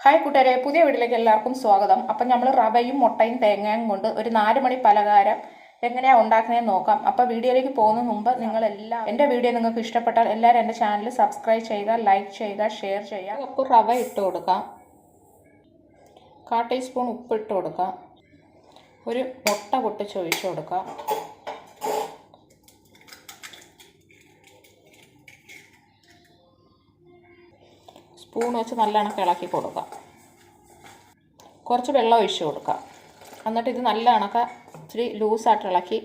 Hi കൂട്ടുകാരെ, പുതിയ വീട്ടിലേക്ക് എല്ലാവർക്കും സ്വാഗതം. അപ്പം നമ്മൾ റവയും മുട്ടയും തേങ്ങയും കൊണ്ട് ഒരു 4 മണി പലഹാരം എങ്ങനെയാണ് ഉണ്ടാക്കുന്നതെന്ന് നോക്കാം. അപ്പോൾ വീഡിയോയിലേക്ക് പോകുന്നതിന് മുമ്പ് എൻ്റെ വീഡിയോ നിങ്ങൾക്ക് ഇഷ്ടപ്പെട്ടാൽ എല്ലാവരും എൻ്റെ ചാനൽ സബ്സ്ക്രൈബ് ചെയ്യുക, ലൈക്ക് ചെയ്യുക, ഷെയർ ചെയ്യുക. കപ്പ് റവ ഇട്ട് കൊടുക്കാം, 1/4 ടീസ്പൂൺ ഉപ്പ് ഇട്ട് കൊടുക്കാം, ഒരു മുട്ട പൊട്ടിച്ച് ഒഴിച്ച് കൊടുക്കാം, സ്പൂൺ വെച്ച് നല്ലോണം ഇളക്കി കൊടുക്കാം, കുറച്ച് വെള്ളം ഒഴിച്ച് കൊടുക്കാം. എന്നിട്ട് ഇത് നല്ല കണക്ക് ഇച്ചിരി ലൂസായിട്ട് ഇളക്കി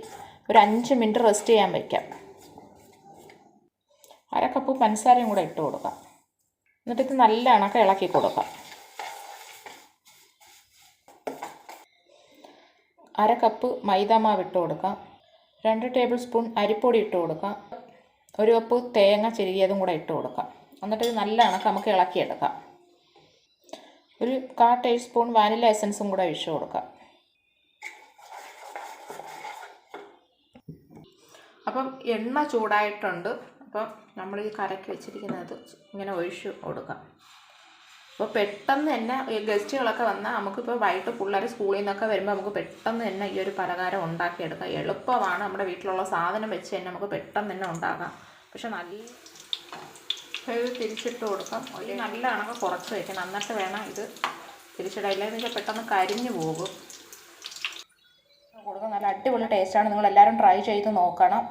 ഒരു 5 മിനിറ്റ് റെസ്റ്റ് ചെയ്യാൻ വയ്ക്കാം. 1/2 കപ്പ് പഞ്ചസാരയും കൂടെ ഇട്ട് കൊടുക്കാം. എന്നിട്ട് ഇത് നല്ല കണക്ക് ഇളക്കി കൊടുക്കാം. 1/2 കപ്പ് മൈദാമാവ് ഇട്ട് കൊടുക്കാം, 2 ടേബിൾ സ്പൂൺ അരിപ്പൊടി ഇട്ട് കൊടുക്കാം, 1 കപ്പ് തേങ്ങ ചിരകിയതും കൂടെ ഇട്ട് കൊടുക്കാം. എന്നിട്ട് ഇത് നല്ല കണക്ക് നമുക്ക് ഇളക്കിയെടുക്കാം. ഒരു 1/4 ടീസ്പൂൺ വാനില എസൻസും കൂടെ ഒഴിച്ച് കൊടുക്കാം. അപ്പം എണ്ണ ചൂടായിട്ടുണ്ട്. അപ്പം നമ്മൾ ഈ കരക്കി വെച്ചിരിക്കുന്നത് ഇങ്ങനെ ഒഴിച്ച് കൊടുക്കാം. അപ്പോൾ പെട്ടെന്ന് തന്നെ ഈ ഗസ്റ്റുകളൊക്കെ വന്നാൽ നമുക്കിപ്പോൾ വൈകിട്ട് പിള്ളേർ സ്കൂളിൽ നിന്നൊക്കെ വരുമ്പോൾ നമുക്ക് പെട്ടെന്ന് തന്നെ ഈ ഒരു പലഹാരം ഉണ്ടാക്കിയെടുക്കാം. എളുപ്പമാണ്, നമ്മുടെ വീട്ടിലുള്ള സാധനം വെച്ച് തന്നെ നമുക്ക് പെട്ടെന്ന് തന്നെ ഉണ്ടാക്കാം. പക്ഷെ നല്ല ഇത് തിരിച്ചിട്ട് കൊടുക്കാം. ഒരു നല്ല കണക്ക് കുറച്ച് വയ്ക്കണം, എന്നിട്ട് വേണം ഇത് തിരിച്ചിടാൻ. ഇല്ലെങ്കിൽ ഇത് പെട്ടെന്ന് കരിഞ്ഞു പോകും. കൊടുക്കാം. നല്ല അടിപൊളി ടേസ്റ്റാണ്. നിങ്ങൾ എല്ലാവരും ട്രൈ ചെയ്ത് നോക്കണം.